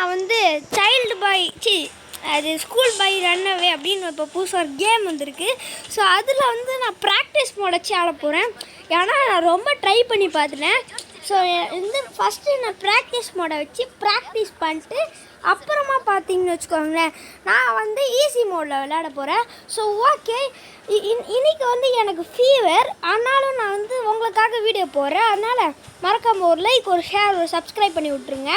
நான் வந்து சைல்டு பாய் அது ஸ்கூல் பை ரன்னவே அப்படின்னு இப்போ புதுசாக ஒரு கேம் வந்திருக்கு. ஸோ அதில் வந்து நான் ப்ராக்டிஸ் மோட் வச்சு ஆட போகிறேன். ஏன்னா நான் ரொம்ப ட்ரை பண்ணி பார்த்துட்டேன். ஸோ வந்து ஃபஸ்ட்டு நான் ப்ராக்டிஸ் மோடை வச்சு ப்ராக்டிஸ் பண்ணிட்டு அப்புறமா பார்த்தீங்கன்னு வச்சுக்கோங்களேன், நான் வந்து ஈஸி மோடில் விளையாட போகிறேன். ஸோ ஓகே, இன்றைக்கி வந்து எனக்கு ஃபீவர், ஆனாலும் நான் வந்து உங்களுக்காக வீடியோ போடுறேன். அதனால் மறக்காமல் ஒரு லைக், ஒரு ஷேர், ஒரு சப்ஸ்கிரைப் பண்ணி விட்ருங்க.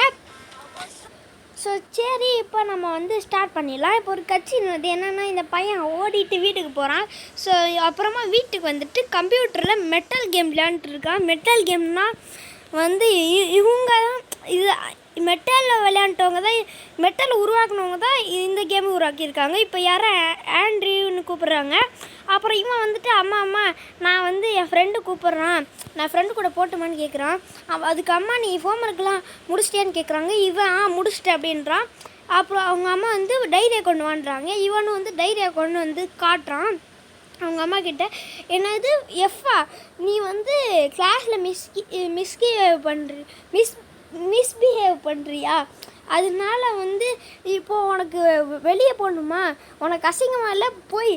ஸோ சரி, இப்போ நம்ம வந்து ஸ்டார்ட் பண்ணிடலாம். இப்போ ஒரு கட்சி என்னென்னா, இந்த பையன் ஓடிட்டு வீட்டுக்கு போகிறான். ஸோ அப்புறமா வீட்டுக்கு வந்துட்டு கம்ப்யூட்டரில் மெட்டல் கேம் விளையாண்டுருக்கான். மெட்டல் கேம்னால் வந்து இவங்க தான் இது மெட்டலில் விளையாண்டவங்க தான், மெட்டல் உருவாக்குனவங்க தான் இந்த கேமை உருவாக்கியிருக்காங்க. இப்போ யாரோ ஆண்ட்ரியூன்னு கூப்பிட்றாங்க. அப்புறம் இவன் வந்துட்டு அம்மா நான் வந்து என் ஃப்ரெண்டு கூப்பிட்றான், நான் ஃப்ரெண்டு கூட போட்டுமான்னு கேட்குறான். அதுக்கு அம்மா நீ ஹோம்ஒர்க்லாம் முடிச்சிட்டியான்னு கேட்குறாங்க. இவன் முடிச்சிட்டேன் அப்படின்றான். அப்புறம் அவங்க அம்மா வந்து டைரியை கொண்டு வாண்டுறாங்க. இவனும் வந்து டைரியை கொண்டு வந்து காட்டுறான் அவங்க அம்மா கிட்ட. என்னது எஃப்பா, நீ வந்து கிளாஸில் மிஸ்பிஹேவ் பண்ணுறியா, அதனால வந்து இப்போது உனக்கு வெளியே போகணுமா, உனக்கு அசிங்கமாக இல்லை, போய்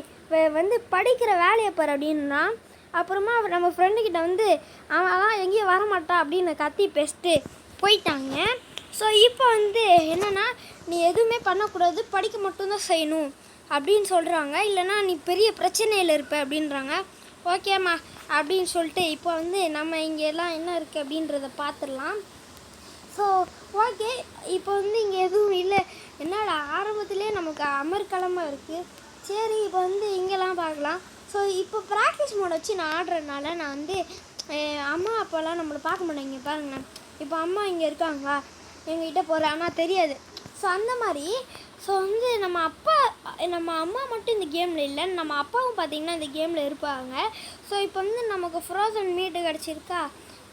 வந்து படிக்கிற வேலையை பாரு அப்படின்னா. அப்புறமா நம்ம ஃப்ரெண்டுக்கிட்ட வந்து அவன் எங்கேயும் வரமாட்டான் அப்படின்னு கத்தி பேசிட்டு போயிட்டாங்க. ஸோ இப்போ வந்து என்னென்னா, நீ எதுவுமே பண்ணக்கூடாது, படிக்க மட்டும்தான் செய்யணும் அப்படின்னு சொல்கிறாங்க. இல்லைனா நீ பெரிய பிரச்சனையில் இருப்ப அப்படின்றாங்க. ஓகேம்மா அப்படின்னு சொல்லிட்டு இப்போ வந்து நம்ம இங்கே எல்லாம் என்ன இருக்குது அப்படின்றத பார்த்துடலாம். ஸோ ஓகே, இப்போ வந்து இங்கே எதுவும் இல்லை. என்னடா ஆரம்பத்துலேயே நமக்கு அமர்க்களமாக இருக்குது. சரி, இப்போ வந்து இங்கெல்லாம் பார்க்கலாம். ஸோ இப்போ ப்ராக்டிஸ் மோட் வச்சு நான் ஆடுறதுனால நான் வந்து அம்மா அப்பாலாம் நம்மளை பார்க்க மாட்டேன். இங்கே பாருங்கண்ணா, இப்போ அம்மா இங்கே இருக்காங்களா, எங்ககிட்ட போகிறேன் ஆனால் தெரியாது. ஸோ அந்த மாதிரி. ஸோ வந்து நம்ம அம்மா மட்டும் இந்த கேமில் இல்லை, நம்ம அப்பாவும் பார்த்திங்கன்னா இந்த கேமில் இருப்பாங்க. ஸோ இப்போ வந்து நமக்கு ஃப்ரோசன் மீட்டு கிடச்சிருக்கா.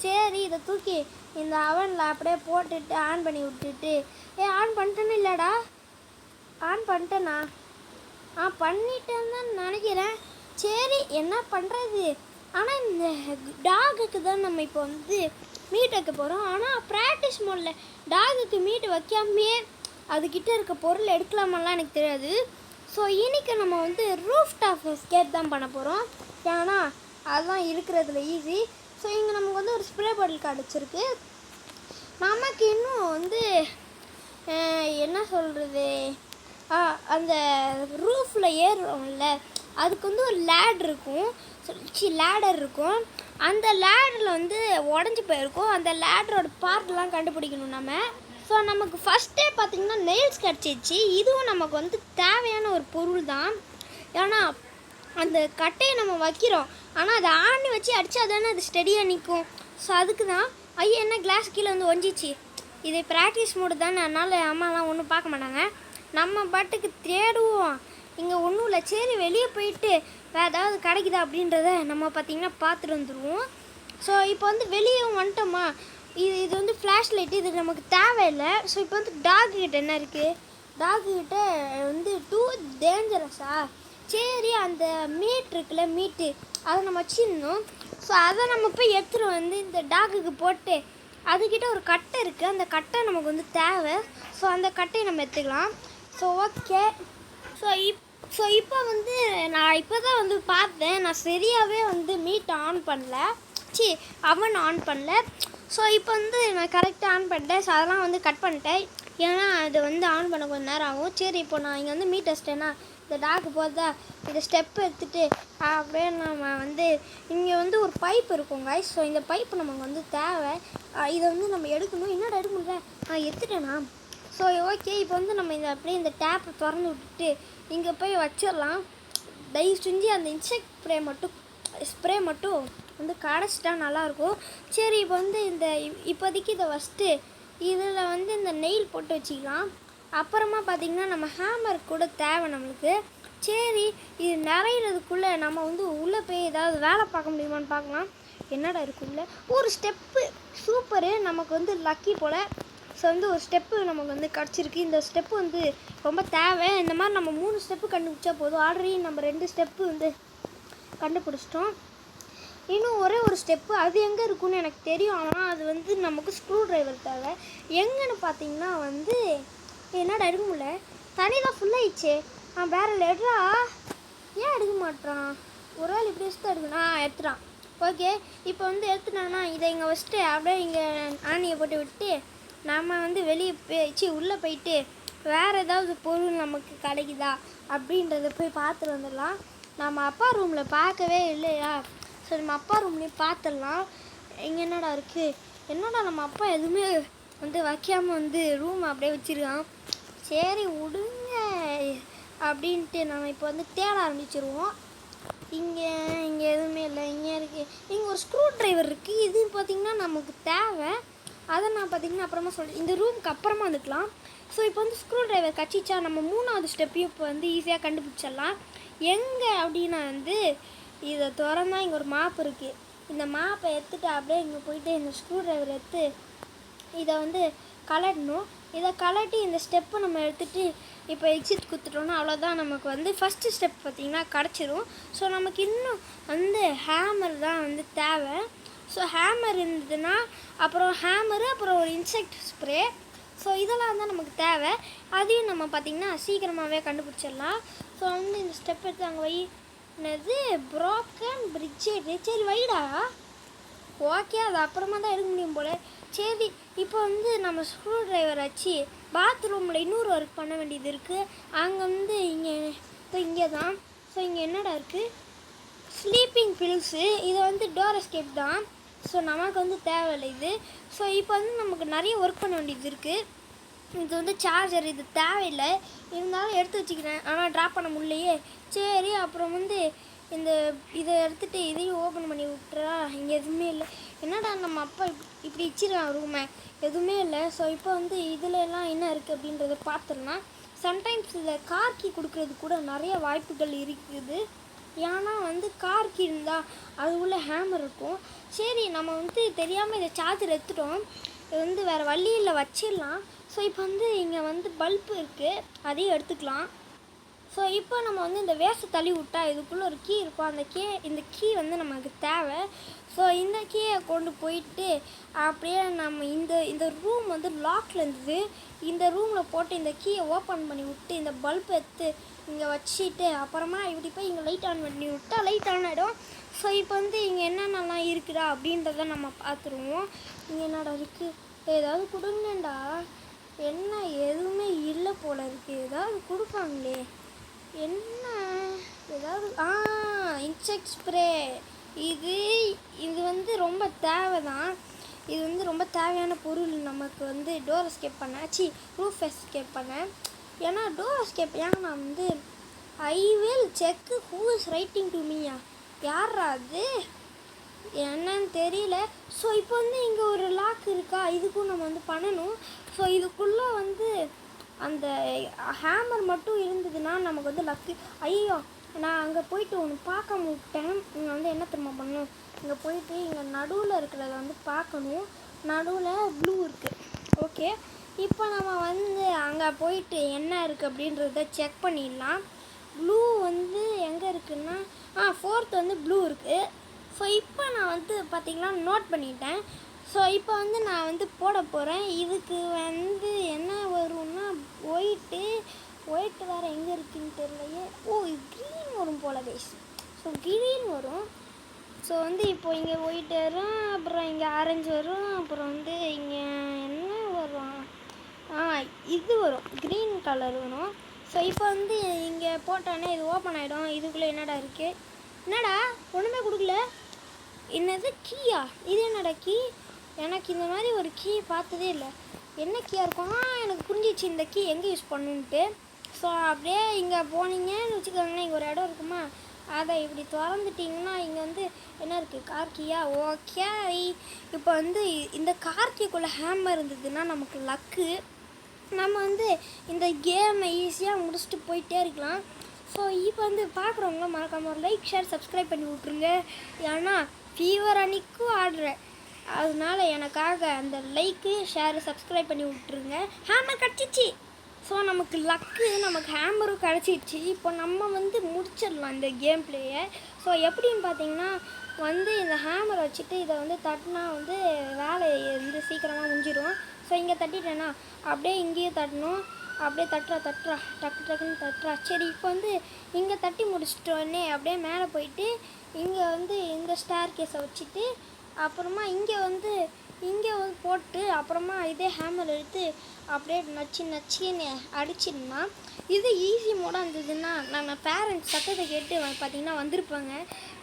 சரி, இதை தூக்கி இந்த அவனில் அப்படியே போட்டுட்டு ஆன் பண்ணி விட்டுட்டு, ஆன் பண்ணிட்டேன்னு இல்லைடா, ஆன் பண்ணிட்டேண்ணா, பண்ணிட்டேன்னு தான் நினைக்கிறேன். சரி, என்ன பண்ணுறது. ஆனால் இந்த டாகுக்கு தான் நம்ம இப்போ வந்து மீட் வைக்க போகிறோம். ஆனால் ப்ராக்டிஸ் மோடில் டாகுக்கு மீட் வைக்காமே அதுக்கிட்ட இருக்க பொருள் எடுக்கலாமெல்லாம் எனக்கு தெரியாது. ஸோ இன்றைக்கி நம்ம வந்து ரூஃப் டாப் எஸ்கேப் தான் பண்ண போகிறோம். ஏன்னா அதுதான் இருக்கிறதுல ஈஸி. ஸோ இங்கே நமக்கு வந்து ஒரு ஸ்ப்ரே பாட்டில் கிடச்சிருக்கு. நமக்கு இன்னும் வந்து என்ன சொல்கிறது, அந்த ரூஃபில் ஏறுறோம்ல, அதுக்கு வந்து ஒரு லேடர் இருக்கும். அந்த லேடரில் வந்து உடஞ்சி போயிருக்கும். அந்த லேடரோட பார்ட்லாம் கண்டுபிடிக்கணும் நம்ம. ஸோ நமக்கு ஃபஸ்ட்டே பார்த்திங்கன்னா நெயில்ஸ் கிடச்சிச்சு. இதுவும் நமக்கு வந்து தேவையான ஒரு பொருள் தான். ஏன்னா அந்த கட்டையை நம்ம வைக்கிறோம், ஆனால் அதை ஆணி வச்சு அடித்தா தானே அது ஸ்டெடியாக நிற்கும். ஸோ அதுக்கு தான். ஐயா, என்ன கிளாஸ் கீழே வந்து ஒஞ்சிச்சு. இது ப்ராக்டிஸ் மோடு தானே, அதனால் அம்மாலாம் ஒன்றும் பார்க்க மாட்டாங்க. நம்ம பாட்டுக்கு தேடுவோம். இங்கே ஒன்றும் இல்லை. சரி, வெளியே போயிட்டு வேறு ஏதாவது கிடைக்குதா அப்படின்றத நம்ம பார்த்திங்கன்னா பார்த்துட்டு வந்துடுவோம். ஸோ இப்போ வந்து வெளியேவும் வந்துட்டோமா. இது வந்து ஃப்ளாஷ் லைட்டு, இது நமக்கு தேவையில்லை. ஸோ இப்போ வந்து டாகுக்கிட்ட என்ன இருக்குது, டாகுக்கிட்ட வந்து டூ டேஞ்சரஸா. சரி, அந்த மீட் இருக்குல்ல, மீட்டு அதை நம்ம வச்சிருந்தோம். ஸோ அதை நம்ம போய் எடுத்துகிட்டு வந்து இந்த டாகுக்கு போட்டு, அதுக்கிட்ட ஒரு கட்டை இருக்குது, அந்த கட்டை நமக்கு வந்து தேவை. ஸோ அந்த கட்டையை நம்ம எடுத்துக்கலாம். So okay. ஸோ இப்போ வந்து நான் இப்போ தான் வந்து பார்த்தேன், நான் சரியாகவே வந்து மீட் ஆன் பண்ணல, அவன் ஆன் பண்ணல. ஸோ இப்போ வந்து நான் கரெக்டாக ஆன் பண்ணிட்டேன். ஸோ அதெல்லாம் வந்து கட் பண்ணிட்டேன், ஏன்னா அது வந்து ஆன் பண்ண கொஞ்சம் நேரம் ஆகும். சரி, இப்போ நான் இங்கே வந்து மீட் வச்சிட்டேன்னா இந்த டாக்கு போதா இந்த ஸ்டெப்பு எடுத்துகிட்டு அப்படியே நம்ம வந்து இங்கே வந்து ஒரு பைப் இருக்கும் கைஸ். ஸோ இந்த பைப்பு நமக்கு வந்து தேவை. இதை வந்து நம்ம எடுக்கணும். என்னடா எடுக்க முடியல, எடுத்துட்டேனா. ஸோ ஓகே, இப்போ வந்து நம்ம அப்படியே இந்த டேப்பை திறந்து விட்டுட்டு இங்கே போய் வச்சிடலாம். தயவு செஞ்சு அந்த இன்செக்ட் ஸ்ப்ரே மட்டும் வந்து கடைச்சிட்டா நல்லாயிருக்கும். சரி, இப்போ வந்து இப்போதைக்கு இதை ஃபஸ்ட்டு இதில் வந்து இந்த நெயில் போட்டு வச்சுக்கலாம். அப்புறமா பார்த்திங்கன்னா நம்ம ஹேமர் கூட தேவை நம்மளுக்கு. சரி, இது நிறையிறதுக்குள்ளே நம்ம வந்து உள்ளே போய் ஏதாவது வேலை பார்க்க முடியுமான்னு பார்க்கலாம். என்னடா இருக்குள்ள ஒரு ஸ்டெப்பு, சூப்பரு, நமக்கு வந்து லக்கி போல். ஸோ வந்து ஒரு ஸ்டெப்பு நமக்கு வந்து கிடச்சிருக்கு. இந்த ஸ்டெப்பு வந்து ரொம்ப தேவை. இந்த மாதிரி நம்ம 3 ஸ்டெப்பு கண்டுபிடிச்சா போதும். ஆல்ரெடி நம்ம 2 ஸ்டெப்பு வந்து கண்டுபிடிச்சிட்டோம். இன்னும் ஒரே ஒரு ஸ்டெப்பு, அது எங்கே இருக்குன்னு எனக்கு தெரியும். ஆனால் அது வந்து நமக்கு ஸ்க்ரூ ட்ரைவர் தேவை. எங்கன்னு பார்த்தீங்கன்னா வந்து என்னடா எடுக்க முடியல, தண்ணி தான் ஃபுல்லாகிடுச்சு. வேறு லெட்ரா ஏன் எடுக்க மாட்டான்? ஒரு வேளை இப்படி வச்சுட்டு எடுக்கணும். எடுத்துட்டான். ஓகே, இப்போ வந்து எடுத்துட்டான்னா இதை இங்கே வச்சுட்டு அப்படியே இங்கே ஆணியை போட்டு விட்டு நம்ம வந்து வெளியே போய் உள்ளே போயிட்டு வேறு ஏதாவது பொருள் நமக்கு கிடைக்குதா அப்படின்றத போய் பார்த்துட்டு வந்துடலாம். நம்ம அப்பா ரூமில் பார்க்கவே இல்லையா, ஸோ நம்ம அப்பா ரூம்லேயும் பார்த்துடலாம். இங்கே என்னடா இருக்குது, என்னடா நம்ம அப்பா எதுவுமே வந்து வைக்காமல் வந்து ரூம் அப்படியே வச்சுருக்கான். சரி விடுங்க அப்படின்ட்டு நம்ம இப்போ வந்து தேட ஆரம்பிச்சிருவோம். இங்கே எதுவுமே இல்லை. இங்கே இருக்குது, இங்கே ஒரு ஸ்க்ரூ ட்ரைவர் இருக்குது. இது பார்த்திங்கன்னா நமக்கு தேவை. அதை நான் பார்த்திங்கன்னா அப்புறமா சொல்கிறேன், இந்த ரூமுக்கு அப்புறமா வந்துக்கலாம். ஸோ இப்போ வந்து ஸ்க்ரூ ட்ரைவர் கச்சிச்சா நம்ம 3வது ஸ்டெப்பையும் இப்போ வந்து ஈஸியாக கண்டுபிடிச்சிடலாம். எங்கே அப்படின்னா வந்து இதை திறந்தா இங்கே ஒரு மாப் இருக்குது. இந்த மாப்பை எடுத்துகிட்டு அப்படியே இங்கே போயிட்டு இந்த ஸ்க்ரூ ட்ரைவர் எடுத்து இதை வந்து கலட்டணும். இதை கலட்டி இந்த ஸ்டெப்பை நம்ம எடுத்துகிட்டு இப்போ எக்ஸிட் கொடுத்துட்டோன்னா அவ்வளோதான், நமக்கு வந்து ஃபஸ்ட்டு ஸ்டெப் பார்த்திங்கன்னா கிடச்சிரும். ஸோ நமக்கு இன்னும் வந்து ஹேமர் தான் வந்து தேவை. ஸோ ஹேமர் இருந்ததுன்னா அப்புறம் ஹேமரு, அப்புறம் ஒரு இன்செக்ட் ஸ்ப்ரே, ஸோ இதெல்லாம் தான் நமக்கு தேவை. அதையும் நம்ம பார்த்திங்கன்னா சீக்கிரமாகவே கண்டுபிடிச்சிடலாம். ஸோ வந்து இந்த ஸ்டெப் எடுத்து அங்கே வை. என்னது ப்ரோக்கன் பிரிட்ஜு, சரி வைடா. ஓகே, அது அப்புறமா தான் எடுக்க முடியும் போல். சரி, இப்போ வந்து நம்ம ஸ்க்ரூ ட்ரைவர் வச்சு பாத்ரூமில் இன்னொரு ஒர்க் பண்ண வேண்டியது இருக்குது. அங்கே வந்து இங்கே தான். ஸோ இங்கே என்னடா இருக்குது, ஸ்லீப்பிங் பில்ஸு. இது வந்து டோர் எஸ்கேப் தான். ஸோ நமக்கு வந்து தேவையில்லை இது. ஸோ இப்போ வந்து நமக்கு நிறைய ஒர்க் பண்ண வேண்டியது இருக்குது. இது வந்து சார்ஜர், இது தேவையில்லை, இருந்தாலும் எடுத்து வச்சுக்கிறேன். ஆனால் ட்ராப் பண்ண முடியலையே. சரி, அப்புறம் வந்து இதை எடுத்துகிட்டு இதையும் ஓப்பன் பண்ணி விட்டுறா. இங்கே எதுவுமே இல்லை. என்னடா நம்ம அப்பா இப்படி வச்சிருக்கான் ரூமை, எதுவுமே இல்லை. ஸோ இப்போ வந்து இதில் எல்லாம் என்ன இருக்குது அப்படின்றத பார்த்துடலாம். சம்டைம்ஸ் இதில் கார் கீ கொடுக்கறது கூட நிறைய வாய்ப்புகள் இருக்குது. ஏன்னா வந்து கார் கீ இருந்தால் அது உள்ள ஹேமர் இருக்கும். சரி, நம்ம வந்து தெரியாமல் இதை சார்ஜர் எடுத்துட்டோம். இது வந்து வேறு வழியில் வச்சிடலாம். ஸோ இப்போ வந்து இங்கே வந்து பல்பு இருக்குது, அதையும் எடுத்துக்கலாம். ஸோ இப்போ நம்ம வந்து இந்த வேஸ்ட்டை தள்ளி விட்டால் இதுக்குள்ளே ஒரு கீ இருக்கும். இந்த கீ வந்து நமக்கு தேவை. ஸோ இந்த கீயை கொண்டு போயிட்டு அப்படியே நம்ம இந்த ரூம் வந்து லாக்கில் இருந்தது. இந்த ரூமில் போட்டு இந்த கீயை ஓப்பன் பண்ணி விட்டு இந்த பல்ப் எடுத்து இங்கே வச்சுட்டு அப்புறமா இப்படி போய் இங்கே லைட் ஆன் பண்ணி விட்டால் லைட் ஆன் ஆகிடும். ஸோ இப்போ வந்து இங்கே என்னென்னலாம் இருக்குதா அப்படின்றத நம்ம பார்த்துருவோம். இங்கே என்னடா இருக்குது, ஏதாவது கொடுங்கண்டா. என்ன எதுவுமே இல்லை போல் இருக்குது, ஏதாவது கொடுப்பாங்களே. என்ன ஏதாவது இன்செக்ட் ஸ்ப்ரே. இது வந்து ரொம்ப தேவை தான். இது வந்து ரொம்ப தேவையான பொருள் நமக்கு வந்து டோர் எஸ்கேப் பண்ண, ரூஃப் எஸ்கேப் பண்ண. ஏன்னா டோர் எஸ்கேப் நான் வந்து I will check who is writing to மீயா, யாரா அது என்னன்னு தெரியல. ஸோ இப்போ வந்து இங்கே ஒரு லாக் இருக்கா, இதுக்கும் நம்ம வந்து பண்ணணும். ஸோ இதுக்குள்ளே வந்து அந்த ஹேமர் மட்டும் இருந்ததுன்னா நமக்கு வந்து லக்கு. ஐயோ, நான் அங்கே போயிட்டு ஒன்று பார்க்க விட்டேன். இங்கே வந்து என்ன திரும்ப பண்ணணும், இங்கே போயிட்டு இங்கே நடுவில் இருக்கிறத வந்து பார்க்கணும். நடுவில் ப்ளூ இருக்குது. ஓகே, இப்போ நம்ம வந்து அங்கே போயிட்டு என்ன இருக்குது அப்படின்றத செக் பண்ணிடலாம். ப்ளூ வந்து எங்கே இருக்குன்னா 4th வந்து ப்ளூ இருக்குது. ஸோ இப்போ நான் வந்து பார்த்திங்கன்னா நோட் பண்ணிட்டேன். ஸோ இப்போ வந்து நான் வந்து போட போகிறேன். இதுக்கு வந்து என்ன வரும்னா ஒயிட்டு வேறு எங்கே இருக்குதுன்னு தெரியலையே. க்ரீன் வரும் போல கைஸ். ஸோ க்ரீன் வரும். ஸோ வந்து இப்போ இங்கே ஒயிட் வரும், அப்புறம் இங்கே ஆரஞ்சு வரும், அப்புறம் வந்து இங்கே என்ன வரும், இது வரும், க்ரீன் கலர் வரும். ஸோ இப்போ வந்து இங்கே போட்டோன்னே இது ஓப்பன் ஆகிடும். இதுக்குள்ளே என்னடா இருக்குது, என்னடா ஒன்றுமே கொடுக்கல. என்னது கீயா, இது என்னடா கீ, எனக்கு இந்த மாதிரி ஒரு கீ பார்த்ததே இல்லை. என்ன கீயாக இருக்கும், எனக்கு புரிஞ்சிச்சு இந்த கீ எங்கே யூஸ் பண்ணுன்ட்டு. ஸோ அப்படியே இங்கே போனீங்கன்னு வச்சுக்கோங்களேன், இங்கே ஒரு இடம் இருக்குமா, அதை இப்படி திறந்துட்டிங்கன்னா இங்கே வந்து என்ன இருக்குது, கார் கீயா. ஓகே, இப்போ வந்து இந்த கார் கீக்குள்ளே ஹேமர் இருந்ததுன்னா நமக்கு லக்கு. நம்ம வந்து இந்த கேமை ஈஸியாக முடிச்சுட்டு போயிட்டே இருக்கலாம். ஸோ இப்போ வந்து பார்க்குறவங்களும் மறக்காமல் ஒரு லைக் ஷேர் சப்ஸ்கிரைப் பண்ணி விட்ருங்க. ஏன்னா ஃபீவர் அன்னைக்கும் ஆடுறேன், அதனால எனக்காக அந்த லைக்கு ஷேரு சப்ஸ்கிரைப் பண்ணி விட்ருங்க. ஹேமர் கிடச்சிச்சு. ஸோ நமக்கு லக்கு, நமக்கு ஹேமரும் கிடச்சிடுச்சு. இப்போ நம்ம வந்து முடிச்சிடலாம் இந்த கேம் பிளேயை. ஸோ எப்படின்னு பார்த்தீங்கன்னா வந்து இந்த ஹேமரை வச்சுட்டு இதை வந்து தட்டினா வந்து வேலை வந்து சீக்கிரமாக முடிஞ்சிடும். ஸோ இங்கே தட்டிட்டேன்னா அப்படியே இங்கேயும் தட்டணும். அப்படியே தட்டுறா டக்கு டக்குன்னு தட்டுறா. சரி இப்போ வந்து இங்கே தட்டி முடிச்சிட்டோன்னே அப்படியே மேலே போயிட்டு இங்கே வந்து இந்த ஸ்டார் கேஸை வச்சுட்டு அப்புறமா இங்கே வந்து போட்டு அப்புறமா இதே ஹேமர் எடுத்து அப்படியே நச்சின்னு அடிச்சிடனா. இது ஈஸி மோடாக இருந்ததுன்னா நம்ம பேரண்ட்ஸ் சத்தத்தை கேட்டு பார்த்திங்கன்னா வந்திருப்பாங்க.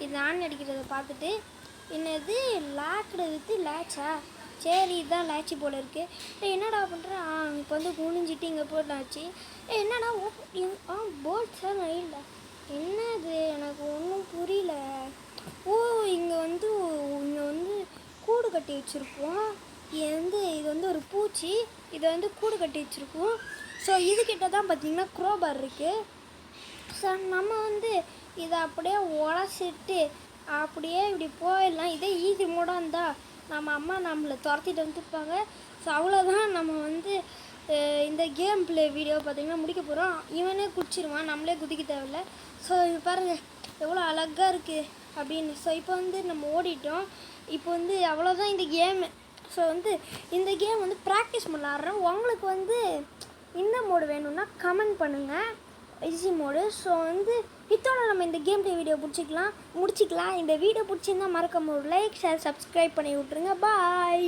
இது ஆணி அடிக்கிறத பார்த்துட்டு. என்னது லாக்டு வித்து லேட்சா, சரி இதுதான் லேட்சி போல் இருக்குது. என்னடா பண்ணுறேன், இப்போ வந்து குனிஞ்சிட்டு இங்கே போட்டாச்சு. என்னடா போல்ட் சார் இல்லை, என்னது எனக்கு ஒன்றும் புரியல. ஓ இங்கே வந்து கூடு கட்டி வச்சுருப்போம். இது வந்து ஒரு பூச்சி, இதை வந்து கூடு கட்டி வச்சுருக்கோம். ஸோ இதுக்கிட்ட தான் பார்த்திங்கன்னா க்ரோபார் இருக்குது. ஸோ நம்ம வந்து இதை அப்படியே உடச்சிட்டு அப்படியே இப்படி போயிடலாம். இதே ஈஸி மோடாக இருந்தால் நம்ம அம்மா நம்மளை துரத்திட்டு வந்துருப்பாங்க. ஸோ அவ்வளோதான், நம்ம வந்து இந்த கேம் ப்ளே வீடியோ பார்த்திங்கன்னா முடிக்க போகிறோம். இவனே குடிச்சிருவான், நம்மளே குதிக்க தேவையில்ல. ஸோ இது பாருங்கள் எவ்வளோ அழகாக இருக்குது அப்படின்னு. ஸோ இப்போ வந்து நம்ம ஓடிட்டோம். இப்போ வந்து அவ்வளோதான் இந்த கேமு. ஸோ வந்து இந்த கேம் வந்து ப்ராக்டிஸ் விளாட்றேன். உங்களுக்கு வந்து இந்த மோடு வேணும்னா கமெண்ட் பண்ணுங்கள், ஈஸி மோடு. ஸோ வந்து இதோட நம்ம இந்த கேம் ப்ளே வீடியோ முடிச்சிக்கலாம். இந்த வீடியோ பிடிச்சிருந்தா மறக்காம ஒரு லைக், ஷேர், சப்ஸ்கிரைப் பண்ணி விட்ருங்க. பாய்.